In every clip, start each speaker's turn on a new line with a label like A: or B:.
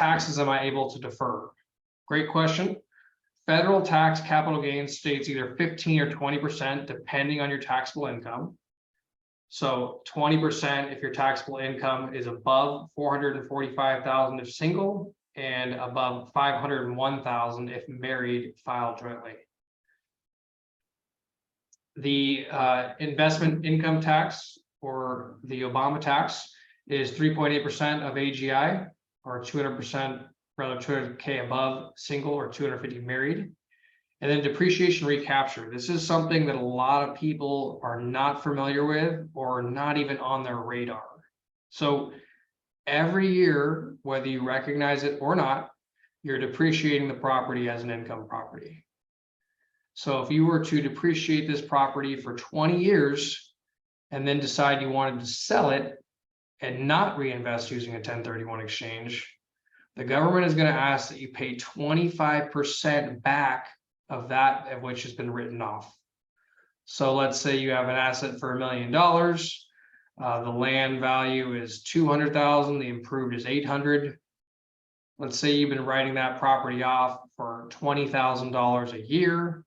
A: taxes am I able to defer? Great question. Federal tax capital gains states either 15 or 20%, depending on your taxable income. So 20% if your taxable income is above 445,000 if single, and above 501,000 if married, filed jointly. The investment income tax, or the Obama tax, is 3.8% of AGI, or 200%, rather 200K above single, or 250 married. And then depreciation recapture. This is something that a lot of people are not familiar with, or not even on their radar. So every year, whether you recognize it or not, you're depreciating the property as an income property. So if you were to depreciate this property for 20 years and then decide you wanted to sell it and not reinvest using a 1031 exchange, the government is going to ask that you pay 25% back of that of which has been written off. So let's say you have an asset for $1 million. The land value is 200,000. The improved is 800. Let's say you've been writing that property off for $20,000 a year.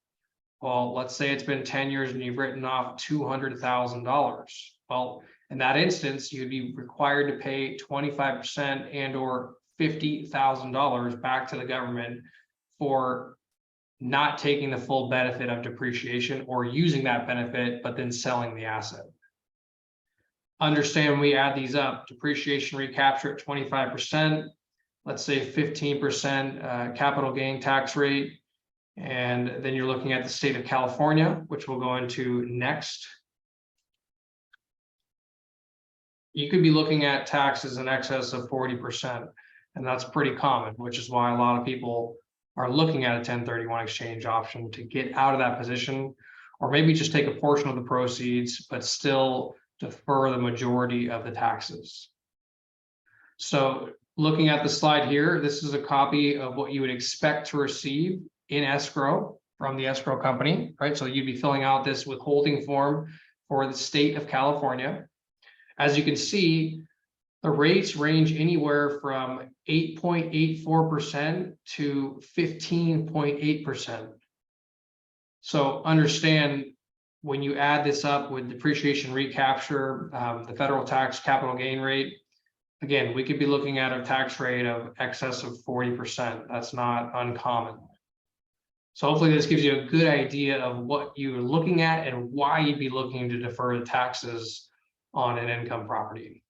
A: Well, let's say it's been 10 years and you've written off $200,000. Well, in that instance, you'd be required to pay 25% and or $50,000 back to the government for not taking the full benefit of depreciation, or using that benefit but then selling the asset. Understand when we add these up, depreciation recapture at 25%, let's say 15% capital gain tax rate, and then you're looking at the state of California, which we'll go into next. You could be looking at taxes in excess of 40%, and that's pretty common, which is why a lot of people are looking at a 1031 exchange option to get out of that position, or maybe just take a portion of the proceeds, but still defer the majority of the taxes. So looking at the slide here, this is a copy of what you would expect to receive in escrow from the escrow company, right? So you'd be filling out this withholding form for the state of California. As you can see, the rates range anywhere from 8.84% to 15.8%. So understand, when you add this up with depreciation recapture, the federal tax capital gain rate, again, we could be looking at a tax rate of excess of 40%. That's not uncommon. So hopefully this gives you a good idea of what you're looking at and why you'd be looking to defer the taxes on an income property.